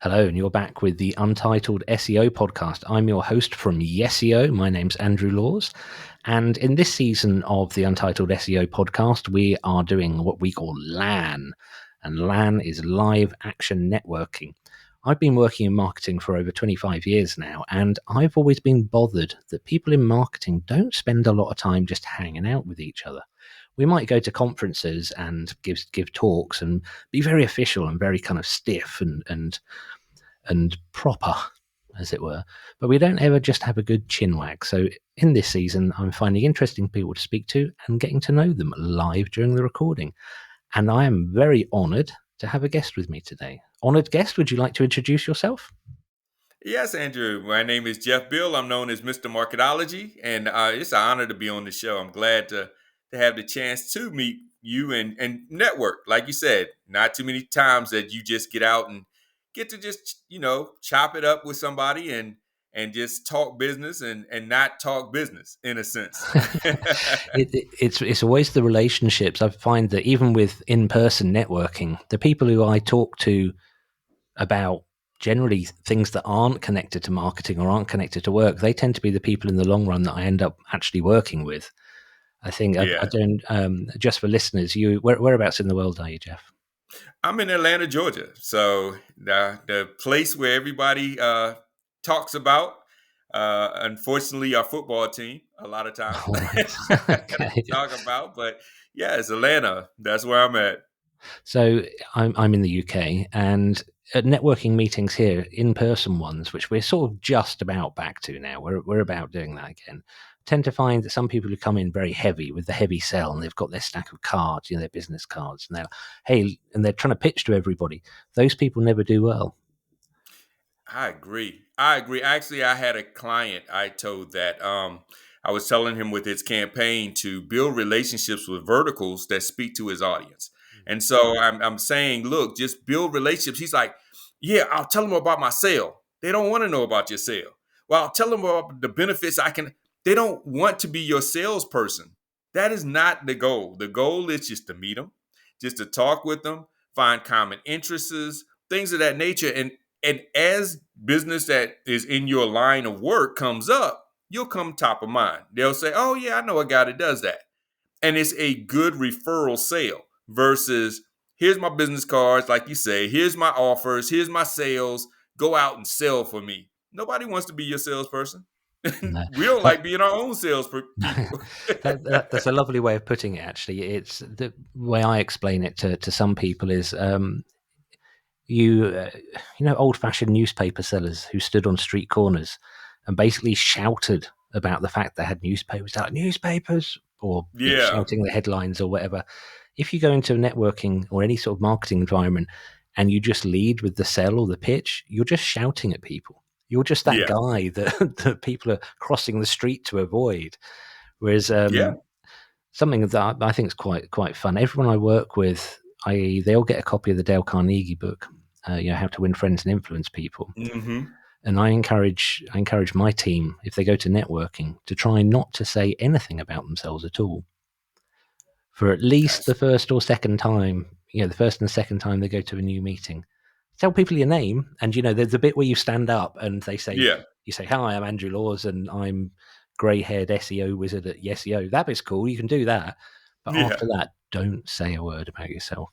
Hello, and you're back with the Untitled SEO podcast. I'm your host from SEO. My name's Andrew Laws. And in this season of the Untitled SEO podcast, we are doing what we call LAN. And LAN is live action networking. I've been working in marketing for over 25 years now, and I've always been bothered that people in marketing don't spend a lot of time just hanging out with each other. We might go to conferences and give talks and be very official and very kind of stiff and proper, as it were. But we don't ever just have a good chinwag. So in this season, I'm finding interesting people to speak to and getting to know them live during the recording. And I am very honoured to have a guest with me today. Honoured guest, would you like to introduce yourself? Yes, Andrew. My name is Jeff Beale. I'm known as Mr. Marketology, and it's an honor to be on the show. I'm glad to have the chance to meet you and network. Like you said, not too many times that you just get out and get to just chop it up with somebody and just talk business and not talk business in a sense. It's always the relationships. I find that even with in-person networking, the people who I talk to about generally things that aren't connected to marketing or aren't connected to work, they tend to be the people in the long run that I end up actually working with. I think I Yeah. don't. Just for listeners, whereabouts in the world are you, Jeff? I'm in Atlanta, Georgia. So the place where everybody talks about, unfortunately, our football team a lot of times All right. Okay. talk about. But yeah, it's Atlanta. That's where I'm at. So I'm in the UK, and at networking meetings here, in-person ones, which we're sort of just about back to now, we're about doing that again. Tend to find that some people who come in very heavy with the heavy sell, and they've got their stack of cards, their business cards, and they're trying to pitch to everybody. Those people never do well. I agree. I agree. Actually, I had a client I told that I was telling him with his campaign to build relationships with verticals that speak to his audience. And so I'm saying, look, just build relationships. He's like, yeah, I'll tell them about my sale. They don't want to know about your sale. Well, I'll tell them about the benefits I can. They don't want to be your salesperson. That is not the goal. The goal is just to meet them, just to talk with them, find common interests, things of that nature. And as business that is in your line of work comes up, you'll come top of mind. They'll say, oh, yeah, I know a guy that does that. And it's a good referral sale versus here's my business cards, like you say, here's my offers, here's my sales. Go out and sell for me. Nobody wants to be your salesperson. No. We don't like being our own people. That's a lovely way of putting it. Actually, it's the way I explain it to some people is old-fashioned newspaper sellers who stood on street corners and basically shouted about the fact they had newspapers, like newspapers, or Yeah, shouting the headlines or whatever. If you go into a networking or any sort of marketing environment and you just lead with the sell or the pitch, you're just shouting at people. You're just that yeah, guy that people are crossing the street to avoid. Whereas yeah, something that I think is quite fun. Everyone I work with, they all get a copy of the Dale Carnegie book, How to Win Friends and Influence People. hmm, And I encourage my team, if they go to networking, to try not to say anything about themselves at all for at least the that's first or second time. The first and second time they go to a new meeting. Tell people your name, and there's a bit where you stand up and yeah, you say, "Hi, I'm Andrew Laws, and I'm grey-haired SEO wizard at SEO." That bit's cool. You can do that, but yeah, after that, don't say a word about yourself.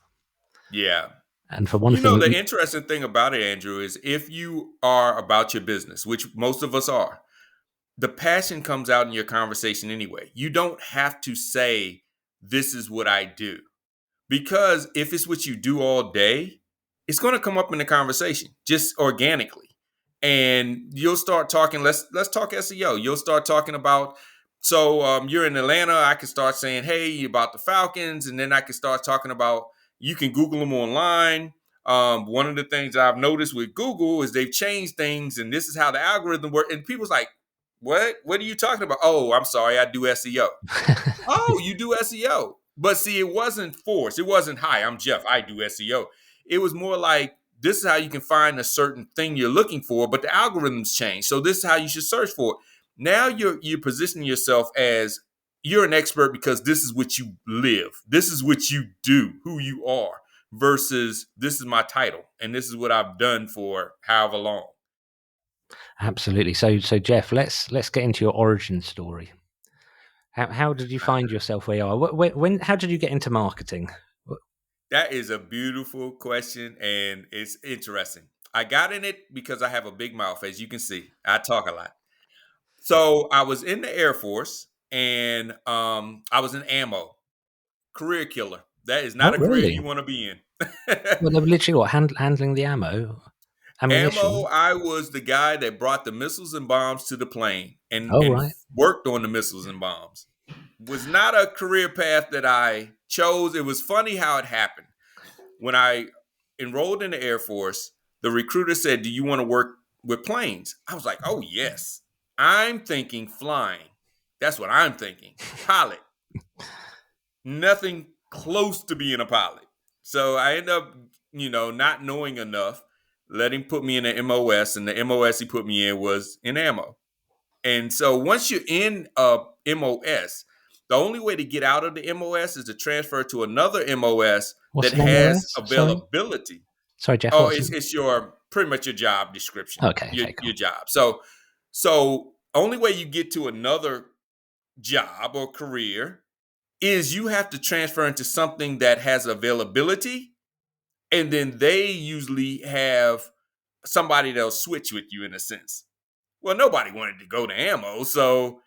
yeah. And for one You know, thing, the interesting thing about it, Andrew, is if you are about your business, which most of us are, the passion comes out in your conversation anyway. You don't have to say, this is what I do. Because if it's what you do all day, it's going to come up in the conversation just organically. And you'll start talking, let's talk SEO. You'll start talking about, you're in Atlanta, I can start saying, hey, about the Falcons, and then I can start talking about you can Google them online. One of the things I've noticed with Google is they've changed things, and this is how the algorithm works. And people's like, what? What are you talking about? Oh, I'm sorry, I do SEO. Oh, you do SEO. But see, it wasn't forced. It wasn't, hi, I'm Jeff, I do SEO. It was more like, this is how you can find a certain thing you're looking for, but the algorithms change. So this is how you should search for it. Now you're positioning yourself as you're an expert because this is what you live. This is what you do, who you are, versus this is my title and this is what I've done for however long. Absolutely. So Jeff, let's get into your origin story. How did you find yourself where you are? When how did you get into marketing? That is a beautiful question, and it's interesting. I got in it because I have a big mouth, as you can see. I talk a lot. So I was in the Air Force, and I was an ammo career killer. That is not Oh, a career really? you want to be in. Well, they were literally what, handling the ammunition. Ammo, I was the guy that brought the missiles and bombs to the plane and Oh, and right. worked on the missiles and bombs. Was not a career path that I chose. It was funny how it happened. When I enrolled in the Air Force, the recruiter said, "Do you want to work with planes?" I was like, "Oh, yes." I'm thinking flying. That's what I'm thinking. Pilot. Nothing close to being a pilot. So I end up, not knowing enough, let him put me in an MOS, and the MOS he put me in was in ammo. And so once you're in a MOS, the only way to get out of the MOS is to transfer to another MOS What's that an has MOS? Sorry, availability. sorry, Jeff. Oh, What's it's your pretty much your job description, okay? your Okay, your cool. job. So only way you get to another job or career is you have to transfer into something that has availability, and then they usually have somebody that'll switch with you in a sense. Well, nobody wanted to go to ammo, so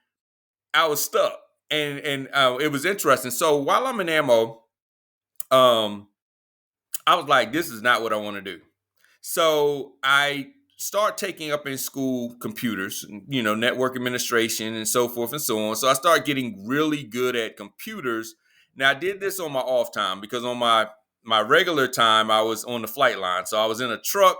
I was stuck, and it was interesting. So while I'm in ammo, um, I was like, this is not what I want to do. So I start taking up in school computers, network administration and so forth and so on. So I started getting really good at computers. Now I did this on my off time because on my regular time I was on the flight line. So I was in a truck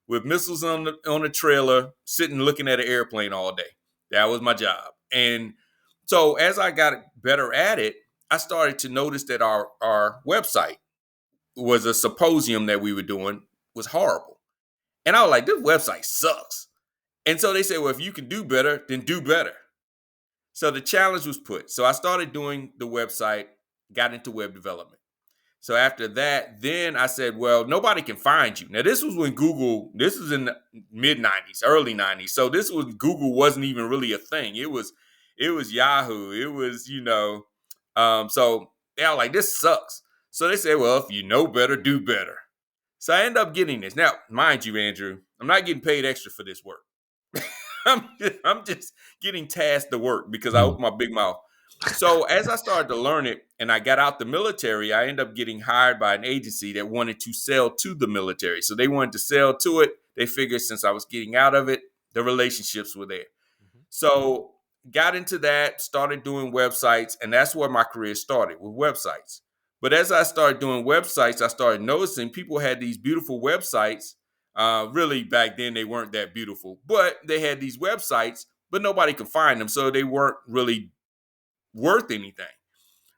with missiles on the trailer, sitting looking at an airplane all day. That was my job. And so as I got better at it, I started to notice that our website was a symposium that we were doing was horrible. And I was like, this website sucks. And so they said, well, if you can do better, then do better. So the challenge was put. So I started doing the website, got into web development. So after that, then I said, well, nobody can find you. Now, this was when Google, this was in the mid 90s, early 90s. So this was Google wasn't even really a thing. It was Yahoo. It was, so they were like, this sucks. So they said, well, if you know better, do better. So I end up getting this. Now, mind you, Andrew, I'm not getting paid extra for this work. I'm just getting tasked to work because I Mm. opened my big mouth. So as I started to learn it and I got out the military, I ended up getting hired by an agency that wanted to sell to the military. So they wanted to sell to it. They figured since I was getting out of it, the relationships were there. So got into that, started doing websites, and that's where my career started with websites. But as I started doing websites, I started noticing people had these beautiful websites. Really, back then they weren't that beautiful, but they had these websites, but nobody could find them, so they weren't really worth anything.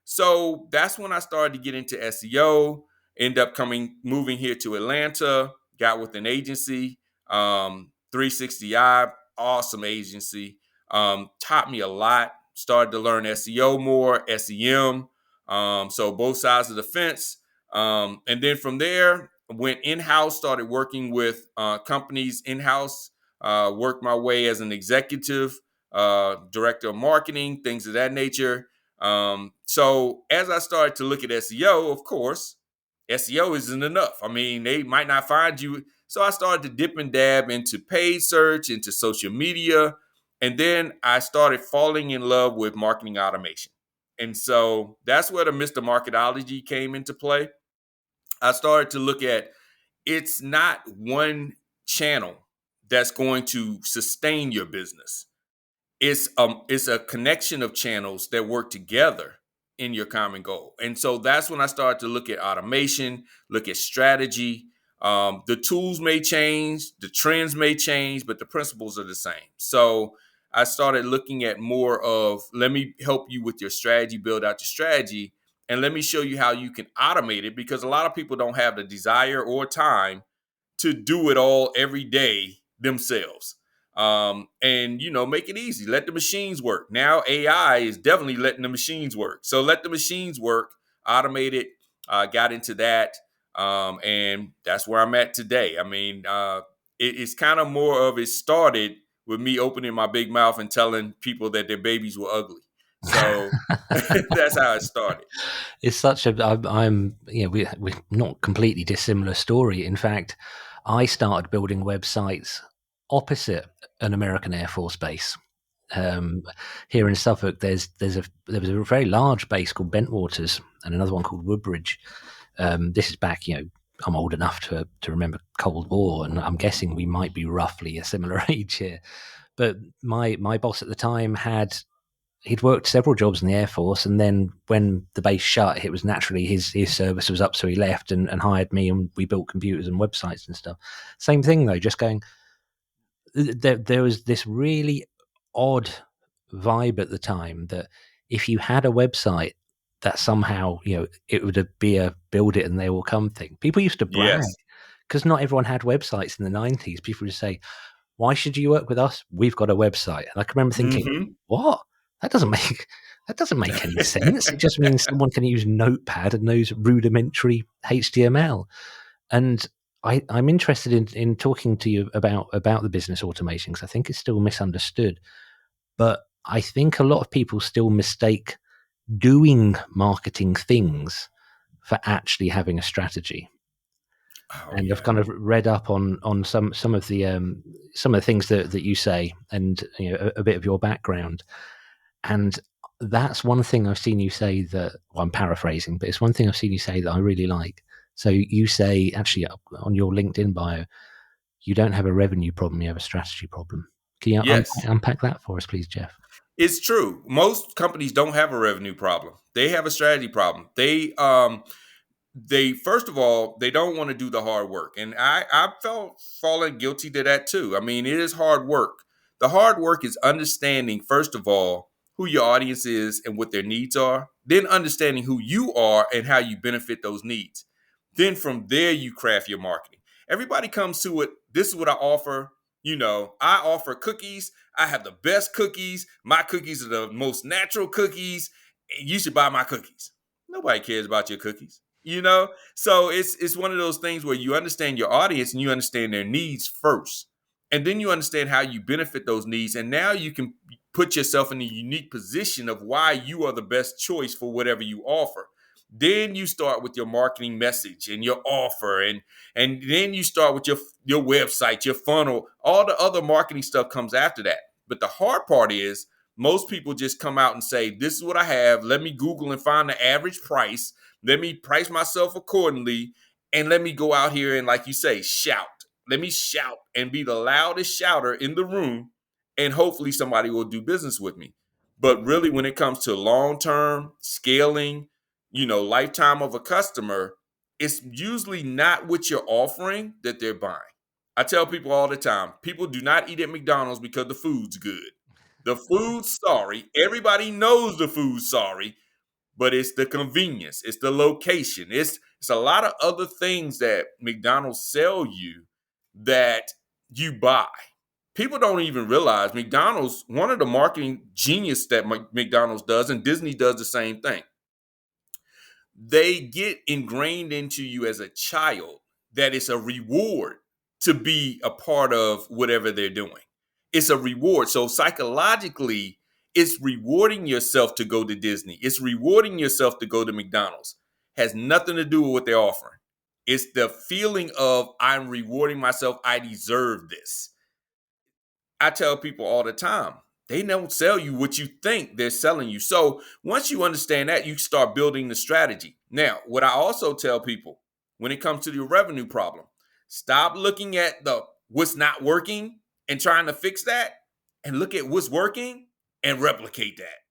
So that's when I started to get into SEO. End up moving here to Atlanta. Got with an agency, 360i, awesome agency. Taught me a lot. Started to learn SEO more, SEM. So both sides of the fence. And then from there, went in house. Started working with companies in house. Worked my way as an executive, director of marketing, things of that nature. So as I started to look at SEO, of course, SEO isn't enough. I mean, they might not find you. So I started to dip and dab into paid search, into social media. And then I started falling in love with marketing automation. And so that's where the Mr. Marketology came into play. I started to look at it's not one channel that's going to sustain your business. It's a connection of channels that work together in your common goal. And so that's when I started to look at automation, look at strategy. The tools may change, the trends may change, but the principles are the same. So I started looking at more of let me help you with your strategy, build out your strategy, and let me show you how you can automate it because a lot of people don't have the desire or time to do it all every day themselves. And make it easy. Let the machines work. Now AI is definitely letting the machines work. So let the machines work. Automate it. Got into that. And that's where I'm at today. I mean, it's kind of more of it started with me opening my big mouth and telling people that their babies were ugly. So that's how it started. It's such a I'm we're not completely dissimilar story. In fact, I started building websites opposite an American Air Force base. Um, Here in Suffolk, there was a very large base called Bentwaters and another one called Woodbridge. This is back, I'm old enough to remember Cold War, and I'm guessing we might be roughly a similar age here. But my boss at the time he'd worked several jobs in the Air Force, and then when the base shut, it was naturally his service was up, so he left and hired me, and we built computers and websites and stuff. Same thing though, just going. There was this really odd vibe at the time that if you had a website that somehow it would be a build it and they will come thing. People used to brag Yes. because not everyone had websites in the 90s. People would say, why should you work with us? We've got a website. And I can remember thinking, Mm-hmm. what? That doesn't make that doesn't make any sense. It just means someone can use Notepad and knows rudimentary HTML. And I'm interested in talking to you about the business automation because I think it's still misunderstood. But I think a lot of people still mistake doing marketing things for actually having a strategy. Oh And I've yeah. kind of read up on some of the things that you say, and a bit of your background. And that's one thing I've seen you say that, well, I'm paraphrasing, but it's one thing I've seen you say that I really like. So you say actually on your LinkedIn bio, you don't have a revenue problem, you have a strategy problem. Can you Yes. unpack that for us, please, Jeff? It's true. Most companies don't have a revenue problem. They have a strategy problem. They first of all, they don't want to do the hard work. And I felt fallen guilty to that too. I mean, it is hard work. The hard work is understanding, first of all, who your audience is and what their needs are, then understanding who you are and how you benefit those needs. Then from there, you craft your marketing. Everybody comes to it. This is what I offer. I offer cookies. I have the best cookies. My cookies are the most natural cookies. And you should buy my cookies. Nobody cares about your cookies. So it's one of those things where you understand your audience and you understand their needs first, and then you understand how you benefit those needs, and now you can put yourself in a unique position of why you are the best choice for whatever you offer. Then you start with your marketing message and your offer, and then you start with your website, your funnel. All the other marketing stuff comes after that. But the hard part is most people just come out and say, this is what I have. Let me Google and find the average price. Let me price myself accordingly, and let me go out here and, like you say, shout. Let me shout and be the loudest shouter in the room, and hopefully somebody will do business with me. But really, when it comes to long term scaling, lifetime of a customer, it's usually not what you're offering that they're buying. I tell people all the time, people do not eat at McDonald's because the food's good. The food's sorry. Everybody knows the food's sorry, but it's the convenience, it's the location, it's a lot of other things that McDonald's sell you that you buy. People don't even realize McDonald's, one of the marketing genius that McDonald's does, and Disney does the same thing. They get ingrained into you as a child that it's a reward to be a part of whatever they're doing. It's a reward. So psychologically, it's rewarding yourself to go to Disney. It's rewarding yourself to go to McDonald's. Has nothing to do with what they're offering. It's the feeling of I'm rewarding myself. I deserve this. I tell people all the time, they don't sell you what you think they're selling you. So once you understand that, you start building the strategy. Now, what I also tell people when it comes to the revenue problem, stop looking at the what's not working and trying to fix that, and look at what's working and replicate that.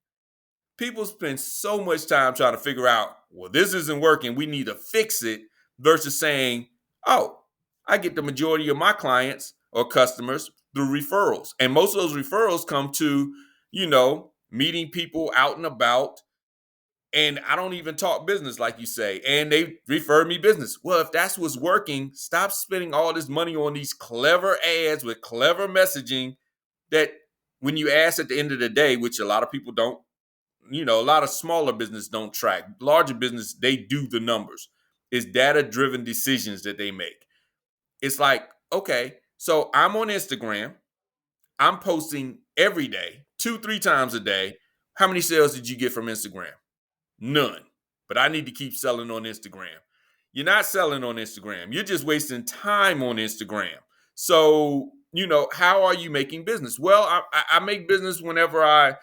People spend so much time trying to figure out, well, this isn't working, we need to fix it, versus saying, oh, I get the majority of my clients or customers through referrals. And most of those referrals come to, meeting people out and about. And I don't even talk business, like you say, and they refer me business. Well, if that's what's working, stop spending all this money on these clever ads with clever messaging that when you ask at the end of the day, which a lot of people don't, a lot of smaller business don't track. Larger business, they do the numbers. It's data-driven decisions that they make. It's like, okay, so I'm on Instagram. I'm posting every day, 2-3 times a day. How many sales did you get from Instagram? None. But I need to keep selling on Instagram. You're not selling on Instagram. You're just wasting time on Instagram. So, how are you making business? Well, I make business whenever I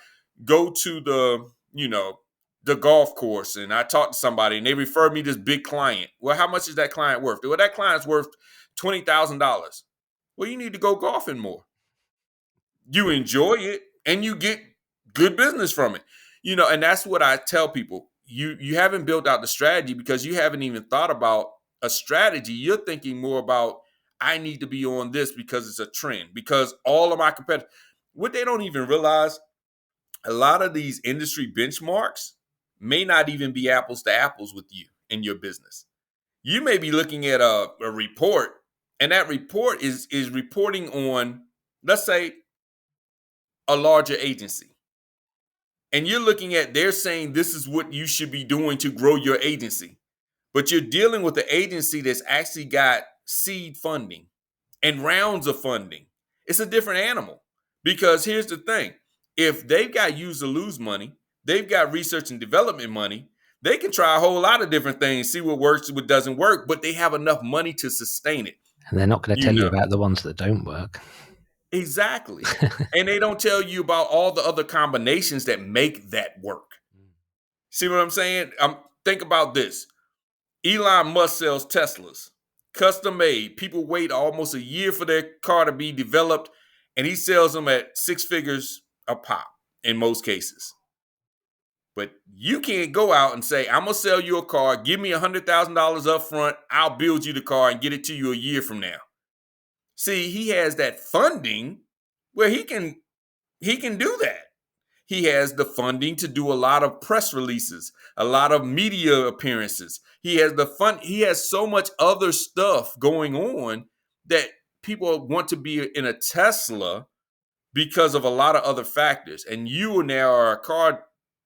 go to the golf course and I talk to somebody and they refer me this big client. Well, how much is that client worth? Well, that client's worth $20,000. Well, you need to go golfing more. You enjoy it and you get good business from it. And that's what I tell people. You haven't built out the strategy because you haven't even thought about a strategy. You're thinking more about, I need to be on this because it's a trend, because all of my competitors, what they don't even realize, a lot of these industry benchmarks may not even be apples to apples with you in your business. You may be looking at a report, and that report is reporting on, let's say, a larger agency. And you're looking at, they're saying this is what you should be doing to grow your agency. But you're dealing with an agency that's actually got seed funding and rounds of funding. It's a different animal. Because here's the thing. If they've got use or lose money, they've got research and development money, they can try a whole lot of different things, see what works, what doesn't work, but they have enough money to sustain it. And they're not going to tell you about the ones that don't work. Exactly. And they don't tell you about all the other combinations that make that work. See what I'm saying? Think about this. Elon Musk sells Teslas, custom made. People wait almost a year for their car to be developed, and he sells them at 6 figures a pop in most cases. But you can't go out and say, I'm going to sell you a car, give me $100,000 up front, I'll build you the car and get it to you a year from now. See, he has that funding where he can do that. He has the funding to do a lot of press releases, a lot of media appearances. He has so much other stuff going on that people want to be in a Tesla because of a lot of other factors. And you now are a car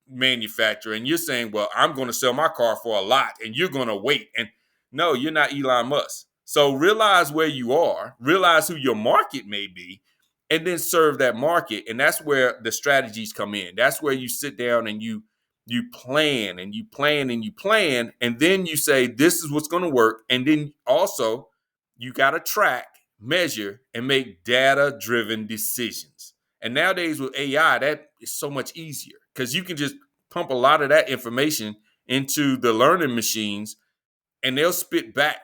manufacturer and you're saying, well, I'm going to sell my car for a lot and you're going to wait. And no, you're not Elon Musk. So realize where you are, realize who your market may be, and then serve that market. And that's where the strategies come in. That's where you sit down and you plan and you plan and you plan. And then you say, this is what's going to work. And then also you got to track, measure, and make data-driven decisions. And nowadays with AI, that is so much easier because you can just pump a lot of that information into the learning machines and they'll spit back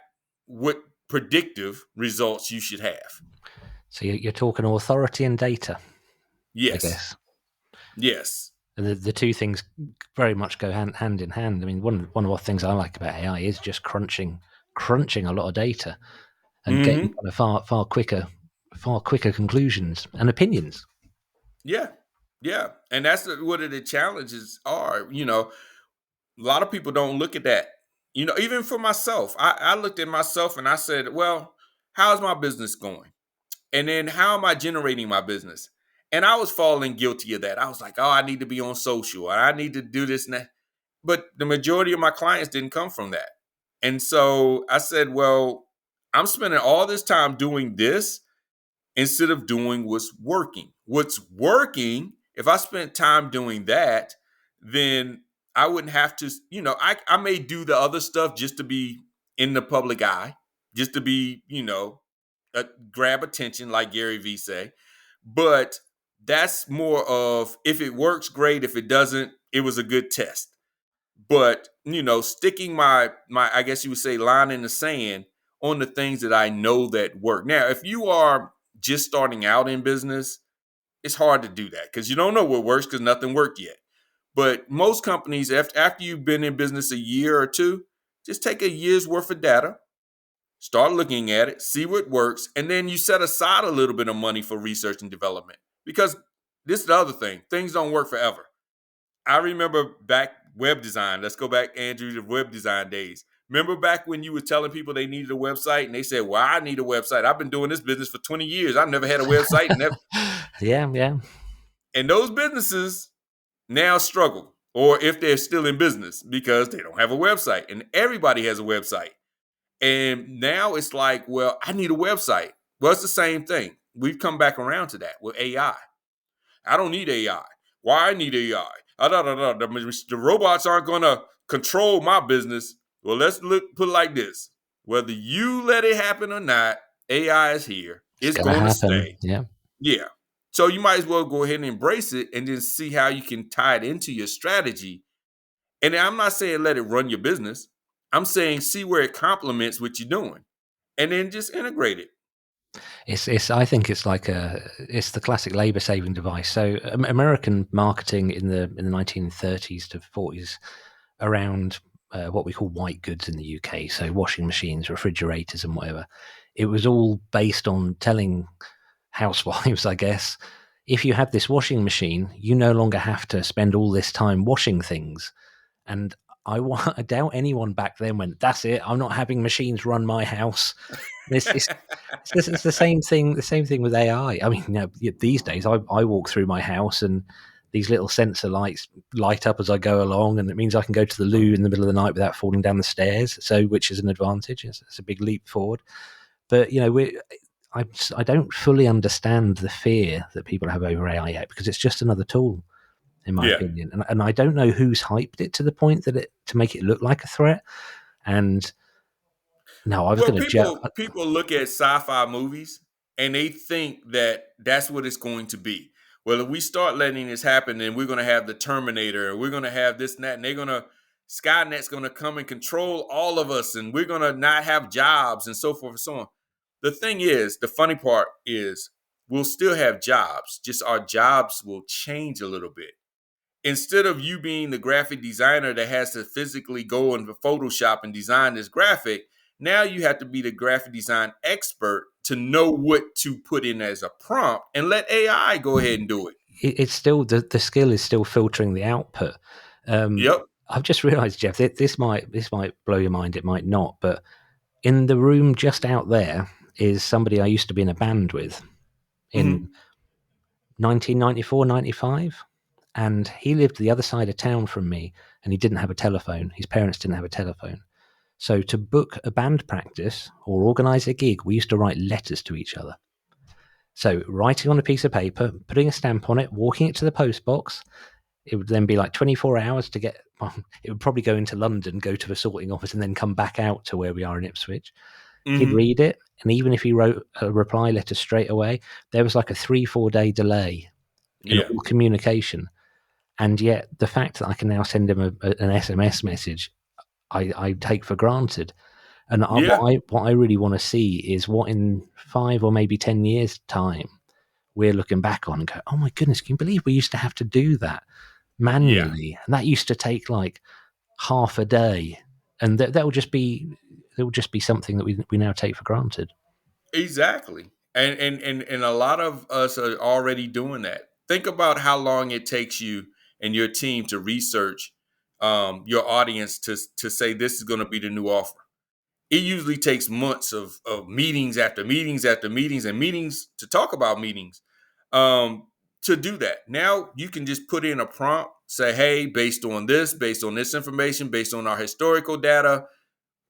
what predictive results you should have. So you're talking authority and data. Yes. I guess. Yes. And the two things very much go hand in hand. I mean, one of the things I like about AI is just crunching a lot of data and getting kind of far quicker conclusions and opinions. Yeah. Yeah. And that's what the challenges are. A lot of people don't look at that. Even for myself, I looked at myself and I said, well, how's my business going? And then how am I generating my business? And I was falling guilty of that. I was like, oh, I need to be on social. I need to do this and that. But the majority of my clients didn't come from that. And so I said, well, I'm spending all this time doing this instead of doing what's working. What's working, if I spent time doing that, then I wouldn't have to, I may do the other stuff just to be in the public eye, just to be, grab attention, like Gary Vee say. But that's more of, if it works, great. If it doesn't, it was a good test. But, sticking my I guess you would say line in the sand on the things that I know that work. Now, if you are just starting out in business, it's hard to do that because you don't know what works because nothing worked yet. But most companies, after you've been in business a year or two, just take a year's worth of data, start looking at it, see what works, and then you set aside a little bit of money for research and development. Because this is the other thing, things don't work forever. I remember back web design. Let's go back, Andrew, to web design days. Remember back when you were telling people they needed a website and they said, well, I need a website. I've been doing this business for 20 years. I've never had a website. Yeah. And those businesses now struggle. or if they're still in business because they don't have a website. And everybody has a website. And now it's like, well, I need a website. Well, it's the same thing. We've come back around to that with AI. I don't need AI. Why I need AI? The robots aren't going to control my business. Well, put it like this. Whether you let it happen or not, AI is here. It's It's going to going to happen. stay. Yeah. Yeah. So you might as well go ahead and embrace it and then see how you can tie it into your strategy. And I'm not saying let it run your business. I'm saying see where it complements what you're doing and then just integrate it. It's I think it's the classic labor saving device. So American marketing in the 1930s to 40s around what we call white goods in the UK, so washing machines, refrigerators, and whatever. It was all based on telling housewives, I guess, if you had this washing machine, you no longer have to spend all this time washing things. And I doubt anyone back then went, "That's it. I'm not having machines run my house." It's the same thing. The same thing with AI. I mean, these days I walk through my house and these little sensor lights light up as I go along, and it means I can go to the loo in the middle of the night without falling down the stairs. So, which is an advantage. It's a big leap forward. But I don't fully understand the fear that people have over AI yet because it's just another tool, in my Yeah. opinion, and I don't know who's hyped it to the point that to make it look like a threat. And no, I was Well, going to joke. people look at sci-fi movies and they think that that's what it's going to be. Well, if we start letting this happen, then we're going to have the Terminator, and we're going to have this and that, and Skynet's going to come and control all of us, and we're going to not have jobs, and so forth and so on. The thing is, the funny part is, we'll still have jobs, just our jobs will change a little bit. Instead of you being the graphic designer that has to physically go into Photoshop and design this graphic, now you have to be the graphic design expert to know what to put in as a prompt and let AI go ahead and do it. It's still the skill is still filtering the output. Yep. I've just realised, Jeff, this might blow your mind. It might not, but in the room just out there is somebody I used to be in a band with in Hmm. 1994, 95. And he lived the other side of town from me, and he didn't have a telephone. His parents didn't have a telephone. So to book a band practice or organise a gig, we used to write letters to each other. So writing on a piece of paper, putting a stamp on it, walking it to the post box. It would then be like 24 hours to get. Well, it would probably go into London, go to a sorting office, and then come back out to where we are in Ipswich. He'd Hmm. read it, and even if he wrote a reply letter straight away, there was like a 3-4 day delay in Yeah. all communication. And yet, the fact that I can now send him an SMS message, I take for granted. And Yeah. what I really want to see is what in 5 or maybe 10 years' time we're looking back on and go, oh my goodness, can you believe we used to have to do that Yeah. manually? And that used to take like half a day, and that will just be something that we now take for granted. Exactly. And a lot of us are already doing that. Think about how long it takes you and your team to research your audience to say this is going to be the new offer. It usually takes months of meetings after meetings after meetings and meetings to talk about meetings um, to do that. Now you can just put in a prompt, say, hey, based on this information, based on our historical data,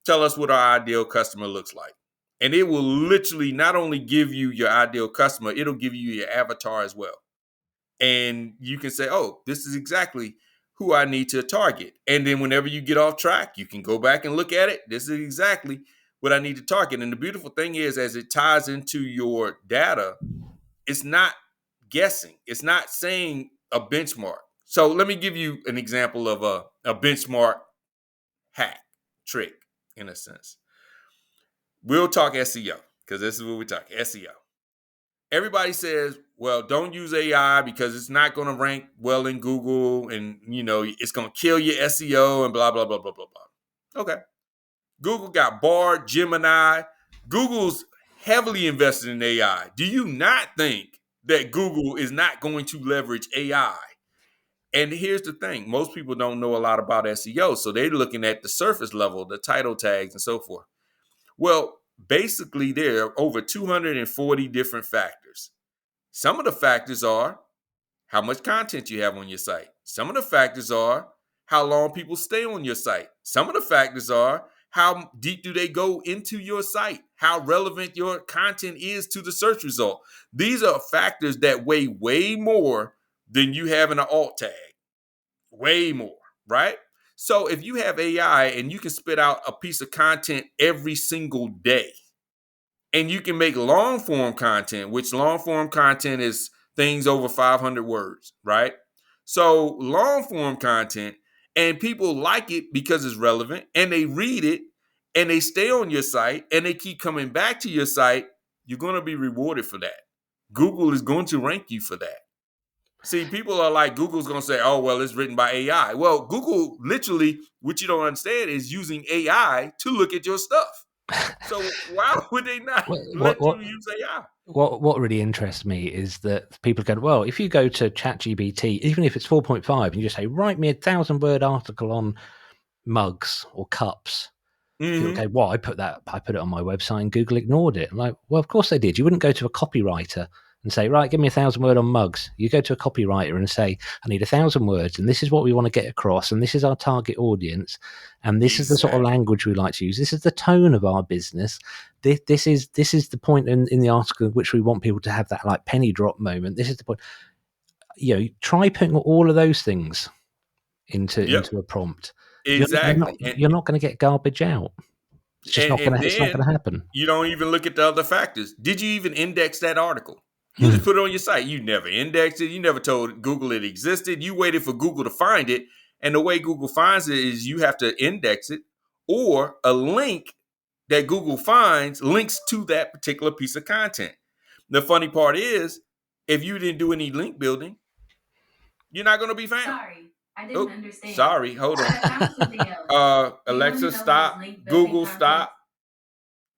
tell us what our ideal customer looks like. And it will literally not only give you your ideal customer, it'll give you your avatar as well. And you can say, oh, this is exactly who I need to target. And then whenever you get off track, you can go back and look at it. This is exactly what I need to target. And the beautiful thing is, as it ties into your data, it's not guessing, it's not saying a benchmark. So let me give you an example of a benchmark hack trick in a sense. We'll talk SEO because this is what we talk SEO. Everybody says, well, don't use AI because it's not going to rank well in Google and, it's going to kill your SEO and blah, blah, blah, blah, blah, blah. Okay. Google got Bard, Gemini. Google's heavily invested in AI. Do you not think that Google is not going to leverage AI? And here's the thing, most people don't know a lot about SEO. So they're looking at the surface level, the title tags and so forth. Well, basically, there are over 240 different factors. Some of the factors are how much content you have on your site. Some of the factors are how long people stay on your site. Some of the factors are how deep do they go into your site, how relevant your content is to the search result. These are factors that weigh way more than you having an alt tag, way more, right? So if you have AI and you can spit out a piece of content every single day, and you can make long form content, which long form content is things over 500 words, right? So long form content, and people like it because it's relevant, and they read it, and they stay on your site, and they keep coming back to your site. You're going to be rewarded for that. Google is going to rank you for that. See, people are like, Google's going to say, oh, well, it's written by AI. Well, Google literally, what you don't understand, is using AI to look at your stuff. So why would they not What let what you use AI? what really interests me is that people go, well, if you go to ChatGPT, even if it's 4.5, and you just say, write me a 1,000-word article on mugs or cups, it'll Mm-hmm. go, well, I put it on my website and Google ignored it. I'm like, well, of course they did. You wouldn't go to a copywriter and say, right, give me 1,000 word on mugs. You go to a copywriter and say, I need 1,000 words, and this is what we want to get across, and this is our target audience, and this is the sort of Exactly. language we like to use. This is the tone of our business. This is the point in the article in which we want people to have that like penny drop moment. This is the point. Try putting all of those things Yep. into a prompt. Exactly. You're not going to get garbage out. And It's not then going to happen. you don't even look at the other factors. Did you even index that article? You just Mm. put it on your site. You never indexed it. You never told Google it existed. You waited for Google to find it. And the way Google finds it is you have to index it, or a link that Google finds links to that particular piece of content. The funny part is, if you didn't do any link building, you're not going to be found. Sorry, I didn't Oh, understand. sorry. Hold on. I found something else. Do you want to Alexa, know those stop. link building Google, concepts? stop.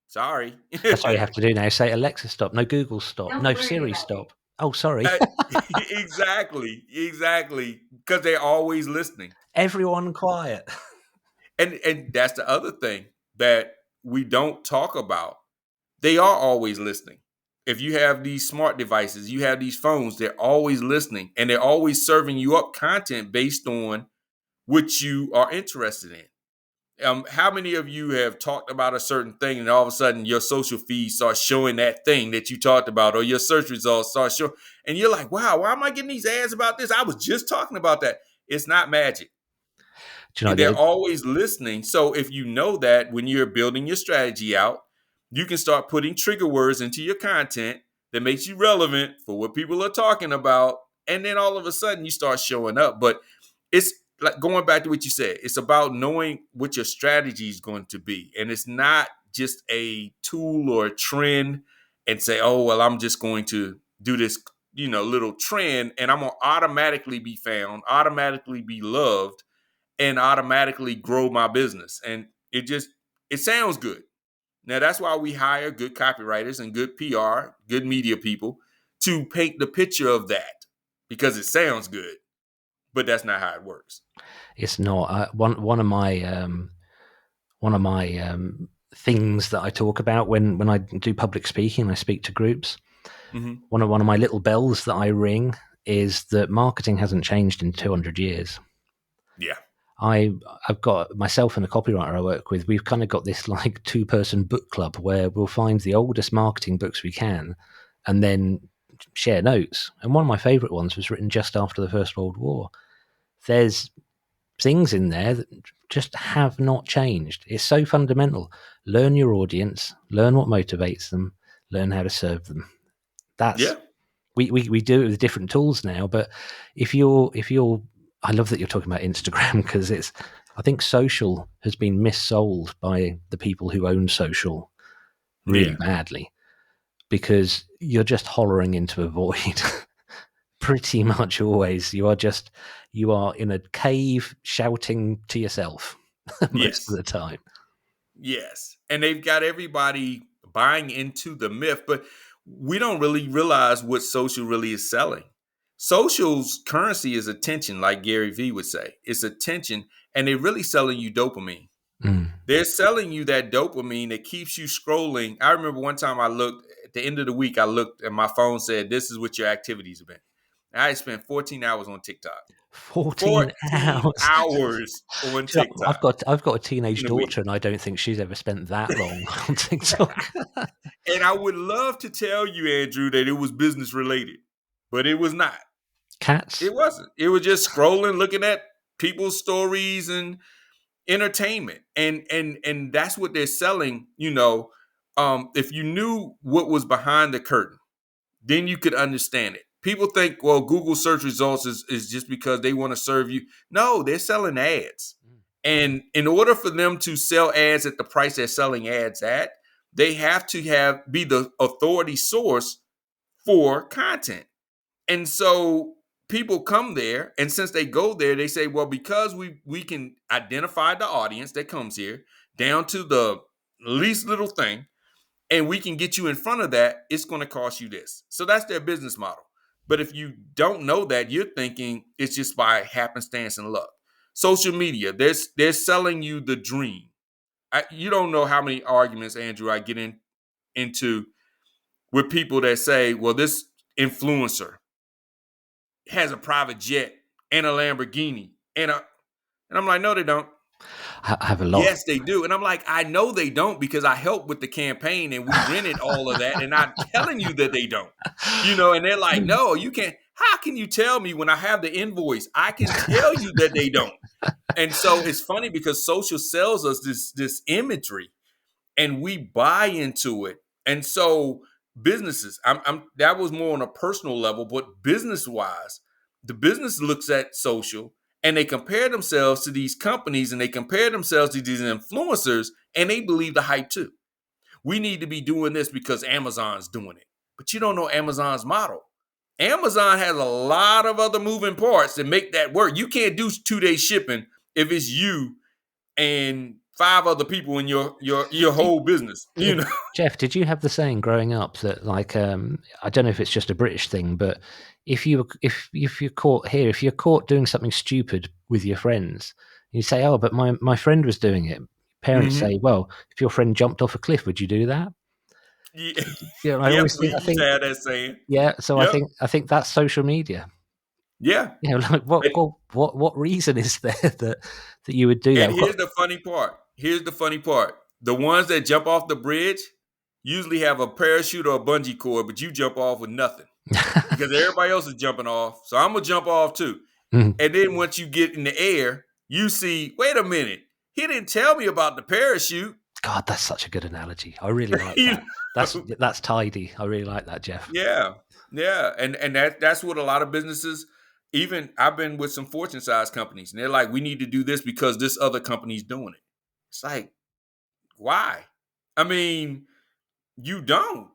Sorry. That's all you have to do now. Say, Alexa, stop. No, Google, stop. Don't No, worry Siri, about it. stop. Oh, sorry. Uh, exactly. Because they're always listening. Everyone quiet. And that's the other thing that we don't talk about. They are always listening. If you have these smart devices, you have these phones, they're always listening, and they're always serving you up content based on what you are interested in. How many of you have talked about a certain thing and all of a sudden your social feed starts showing that thing that you talked about, or your search results start showing, and you're like, wow, why am I getting these ads about this? I was just talking about that. It's not magic. Do you know, They're always listening. So if you know that when you're building your strategy out, you can start putting trigger words into your content that makes you relevant for what people are talking about. And then all of a sudden you start showing up. But it's like going back to what you said, it's about knowing what your strategy is going to be. And it's not just a tool or a trend and say, oh, well, I'm just going to do this, little trend, and I'm going to automatically be found, automatically be loved, and automatically grow my business. And it sounds good. Now that's why we hire good copywriters and good PR, good media people to paint the picture of that, because it sounds good, but that's not how it works. it's not. One of my things that I talk about when I do public speaking, I speak to groups. Mm-hmm. One of my little bells that I ring is that marketing hasn't changed in 200 years. Yeah. I've got myself and a copywriter I work with. We've kind of got this like 2-person book club where we'll find the oldest marketing books we can, and then share notes. And one of my favourite ones was written just after the First World War. There's things in there that just have not changed. It's so fundamental. Learn your audience, learn what motivates them, learn how to serve them. That's Yeah. we do it with different tools now. But if you're I love that you're talking about Instagram, because I think social has been missold by the people who own social really Yeah. badly, because you're just hollering into a void. Pretty much always you are in a cave shouting to yourself most of Yes. the time. Yes. And they've got everybody buying into the myth, but we don't really realize what social really is selling. Social's currency is attention, like Gary Vee would say. It's attention, and they're really selling you dopamine. Mm. They're selling you that dopamine that keeps you scrolling. I remember one time I looked at the end of the week, I looked and my phone said, this is what your activities have been. And I spent 14 hours on TikTok. 14 14 hours. hours on Do you know, TikTok I've got a teenage in a week. daughter, and I don't think she's ever spent that long on TikTok. And I would love to tell you, Andrew, that it was business related, but it was not. Cats? It wasn't. It was just scrolling, looking at people's stories and entertainment. And that's what they're selling, if you knew what was behind the curtain, then you could understand it. People think, well, Google search results is just because they want to serve you. No, they're selling ads. And in order for them to sell ads at the price they're selling ads at, they have to be the authority source for content. And so people come there, and since they go there, they say, well, because we can identify the audience that comes here down to the least little thing, and we can get you in front of that, it's going to cost you this. So that's their business model. But if you don't know that, you're thinking it's just by happenstance and luck. Social media, they're selling you the dream. You don't know how many arguments, Andrew, I get into with people that say, well, this influencer has a private jet and a Lamborghini and I'm like, no, they don't. I have a lot. Yes, they do. And I'm like, I know they don't because I helped with the campaign and we rented all of that. And I'm telling you that they don't, and they're like, no, you can't. How can you tell me when I have the invoice? I can tell you that they don't. And so it's funny because social sells us this imagery and we buy into it. And so businesses, that was more on a personal level, but business wise, the business looks at social and they compare themselves to these companies and they compare themselves to these influencers and they believe the hype too. We need to be doing this because Amazon's doing it. But you don't know Amazon's model. Amazon has a lot of other moving parts that make that work. You can't do 2-day shipping if it's you and 5 other people in your whole business. Jeff, did you have the saying growing up that, like, I don't know if it's just a British thing, but if you're caught here, if you're caught doing something stupid with your friends, you say, "Oh, but my friend was doing it." Parents Mm-hmm. say, "Well, if your friend jumped off a cliff, would you do that?" Yeah. Yeah, I Yep, always we think, I used to think, have that saying. yeah. So Yep. I think that's social media. Yeah. Like what reason is there that you would do that? And here's the funny part. The ones that jump off the bridge usually have a parachute or a bungee cord, but you jump off with nothing because everybody else is jumping off. So I'm going to jump off too. Mm. And then once you get in the air, you see, wait a minute, he didn't tell me about the parachute. God, that's such a good analogy. I really like You that. know? That's tidy. I really like that, Jeff. Yeah. Yeah. And that's what a lot of businesses, even I've been with some Fortune size companies, and they're like, we need to do this because this other company's doing it. It's like, why? I mean, you don't,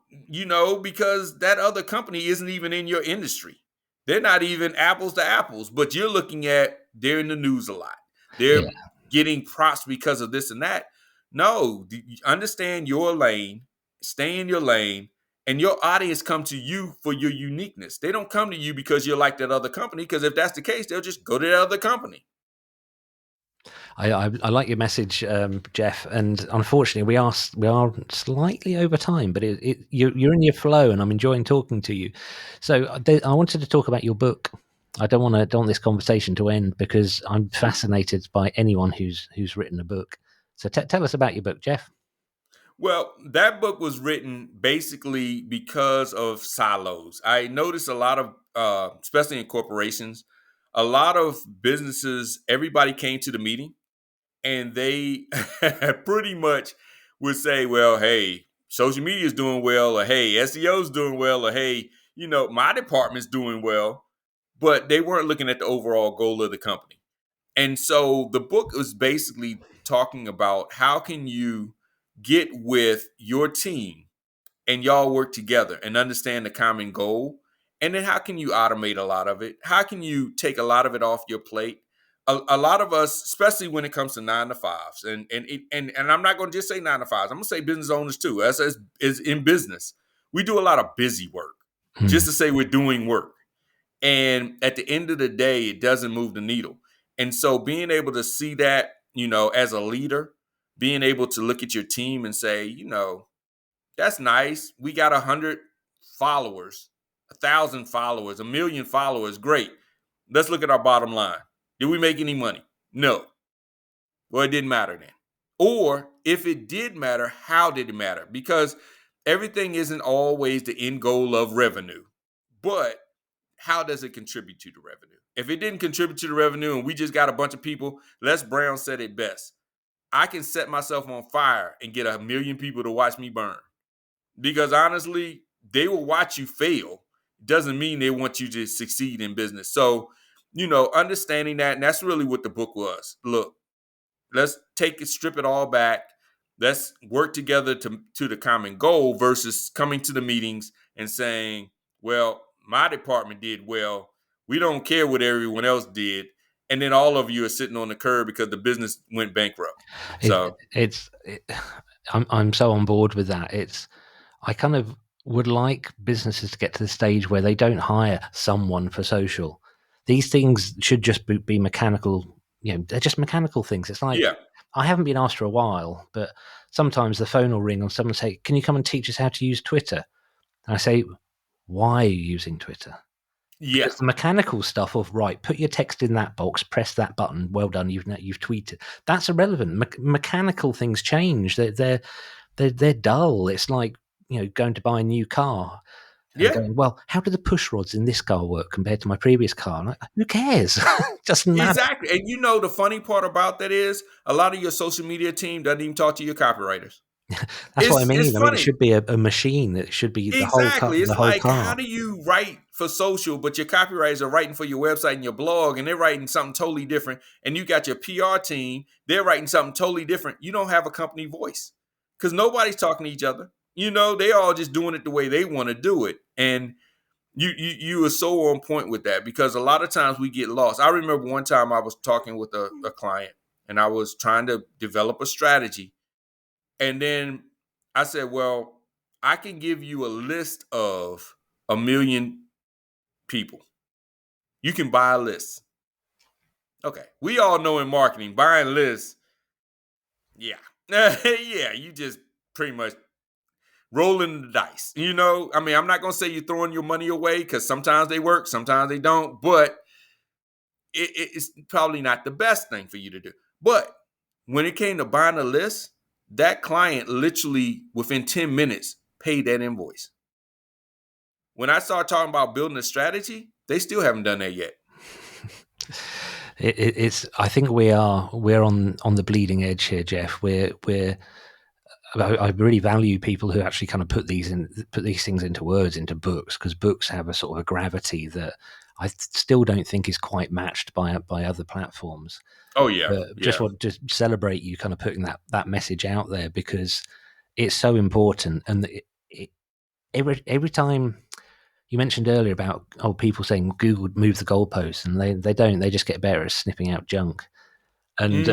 because that other company isn't even in your industry. They're not even apples to apples, but you're looking at they're in the news a lot. Yeah. They're getting props because of this and that. No, understand your lane, stay in your lane, and your audience come to you for your uniqueness. They don't come to you because you're like that other company, because if that's the case, they'll just go to that other company. I like your message, Jeff. And unfortunately, we are slightly over time, but you're in your flow, and I'm enjoying talking to you. So I wanted to talk about your book. I don't want this conversation to end because I'm fascinated by anyone who's written a book. So tell us about your book, Jeff. Well, that book was written basically because of silos. I noticed a lot of, especially in corporations, a lot of businesses, everybody came to the meeting and they pretty much would say, well, hey, social media is doing well, or hey, SEO is doing well, or hey, my department's doing well. But they weren't looking at the overall goal of the company. And so the book is basically talking about how can you get with your team and y'all work together and understand the common goal. And then how can you automate a lot of it? How can you take a lot of it off your plate? A lot of us, especially when it comes to 9 to 5s, and I'm not going to just say 9 to 5s. I'm going to say business owners too. As is in business, we do a lot of busy work just to say we're doing work. And at the end of the day, it doesn't move the needle. And so being able to see that, as a leader, being able to look at your team and say, that's nice. We got 100 followers. 1,000 followers, 1,000,000 followers, great. Let's look at our bottom line. Did we make any money? No. Well, it didn't matter then. Or if it did matter, how did it matter? Because everything isn't always the end goal of revenue, but how does it contribute to the revenue? If it didn't contribute to the revenue and we just got a bunch of people, Les Brown said it best. I can set myself on fire and get 1,000,000 people to watch me burn. Because honestly, they will watch you fail. Doesn't mean they want you to succeed in business. So, understanding that, and that's really what the book was. Look, let's strip it all back. Let's work together to the common goal versus coming to the meetings and saying, well, my department did well. We don't care what everyone else did. And then all of you are sitting on the curb because the business went bankrupt. So I'm so on board with that. I kind of would like businesses to get to the stage where they don't hire someone for social. These things should just be mechanical. They're just mechanical things. It's like, yeah, I haven't been asked for a while, but sometimes the phone will ring and someone say, "Can you come and teach us how to use Twitter?" And I say, "Why are you using Twitter?" yeah, Because the mechanical stuff of, right, put your text in that box, press that button, well done, you've tweeted. That's irrelevant. Mechanical things change. They're dull. It's like, going to buy a new car and yeah. going, well, how do the push rods in this car work compared to my previous car? Like, who cares? It doesn't matter. Exactly. And the funny part about that is a lot of your social media team doesn't even talk to your copywriters. That's what I mean. It's I mean, it funny. should be a machine. It should be Exactly. the It's whole like, how car. do you write for social, but your copywriters are writing for your website and your blog, and they're writing something totally different. And you got your PR team, they're writing something totally different. You don't have a company voice because nobody's talking to each other. They all just doing it the way they want to do it. And you are so on point with that because a lot of times we get lost. I remember one time I was talking with a client and I was trying to develop a strategy. And then I said, well, I can give you a list of 1,000,000 people. You can buy a list. Okay. We all know in marketing, buying lists, yeah. Yeah, you just pretty much rolling the dice. I mean, I'm not going to say you're throwing your money away because sometimes they work, sometimes they don't, but it's probably not the best thing for you to do. But when it came to buying a list, that client literally within 10 minutes paid that invoice. When I started talking about building a strategy, they still haven't done that yet. It's. I think we're on the bleeding edge here, Jeff. I really value people who actually kind of put these things into words, into books, because books have a sort of a gravity that I still don't think is quite matched by other platforms. Oh yeah, But yeah. just want to celebrate you kind of putting that message out there because it's so important. And every time you mentioned earlier about people saying Google move the goalposts, and they don't. They just get better at sniffing out junk. And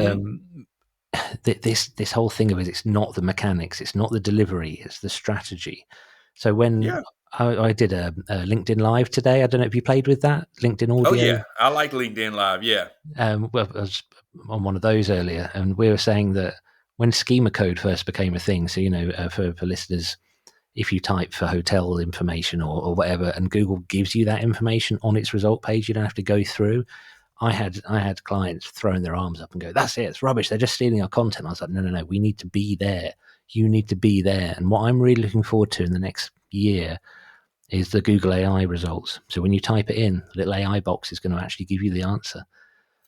this whole thing of it's not the mechanics, it's not the delivery, it's the strategy. So when I did a LinkedIn Live today, I don't know if you played with that LinkedIn audio. Oh yeah, I like LinkedIn Live. Yeah. Well, I was on one of those earlier, and we were saying that when schema code first became a thing, so for listeners, if you type for hotel information or whatever, and Google gives you that information on its result page, you don't have to go through. I had clients throwing their arms up and go, "That's it, it's rubbish. They're just stealing our content." I was like, no. We need to be there. You need to be there. And what I'm really looking forward to in the next year is the Google AI results. So when you type it in, the little AI box is going to actually give you the answer.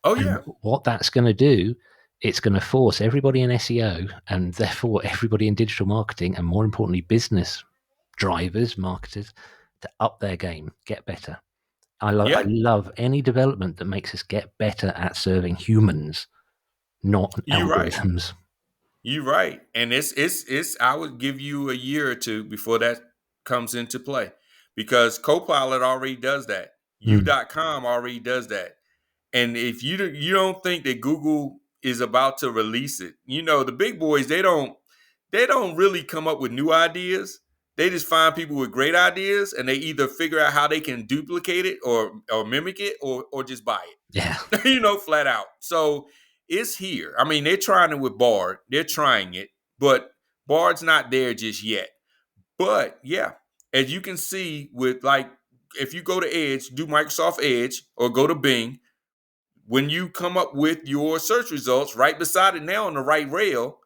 Oh And yeah. what that's going to do, it's going to force everybody in SEO and therefore everybody in digital marketing, and more importantly, business drivers, marketers, to up their game, get better. I love any development that makes us get better at serving humans, not You're right. algorithms. You're right. And it's I would give you a year or two before that comes into play. Because Copilot already does that. U.com already does that. And if you don't think that Google is about to release it, the big boys, they don't really come up with new ideas. They just find people with great ideas and they either figure out how they can duplicate it or mimic it or just buy it. Yeah. Flat out. So it's here. I mean, they're trying it with Bard. They're trying it, but Bard's not there just yet. But yeah, as you can see with like if you go to Edge, do Microsoft Edge or go to Bing, when you come up with your search results, right beside it now on the right rail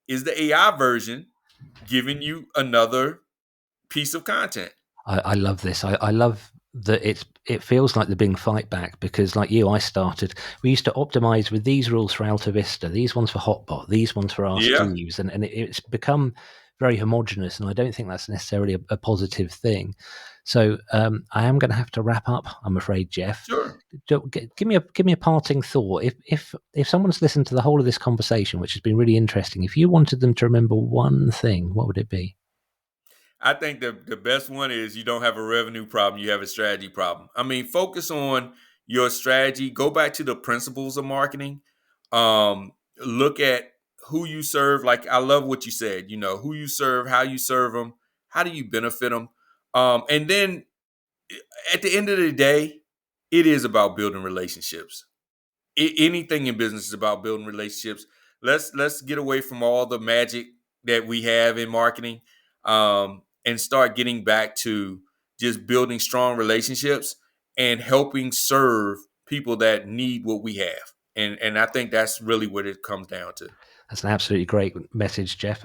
is the AI version giving you another piece of content. I love this. I love that it feels like the Bing fight back, because like you, we used to optimize with these rules for Alta Vista, these ones for Hotbot, these ones for Ask Yeah, Jeeves, and it's become very homogenous, and I don't think that's necessarily a positive thing. So I am going to have to wrap up, I'm afraid, Jeff. sure. Give me a parting thought. If someone's listened to the whole of this conversation, which has been really interesting, if you wanted them to remember one thing, what would it be? I think the best one is you don't have a revenue problem, you have a strategy problem. I mean, focus on your strategy. Go back to the principles of marketing. Look at who you serve. Like I love what you said. You know who you serve, how you serve them, how do you benefit them, and then at the end of the day, it is about building relationships. Anything in business is about building relationships. Let's get away from all the magic that we have in marketing, and start getting back to just building strong relationships and helping serve people that need what we have. And I think that's really what it comes down to. That's an absolutely great message, Jeff.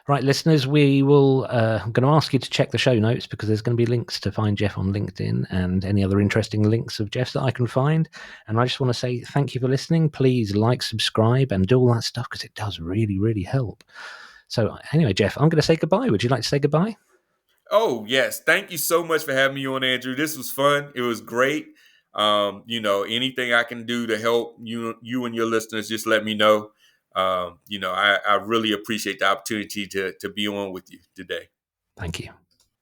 Right, listeners, we will. I'm going to ask you to check the show notes, because there's going to be links to find Jeff on LinkedIn and any other interesting links of Jeff's that I can find. And I just want to say thank you for listening. Please like, subscribe, and do all that stuff, because it does really, really help. So anyway, Jeff, I'm going to say goodbye. Would you like to say goodbye? Oh, yes. Thank you so much for having me on, Andrew. This was fun. It was great. Anything I can do to help you and your listeners, just let me know. I really appreciate the opportunity to be on with you today. Thank you.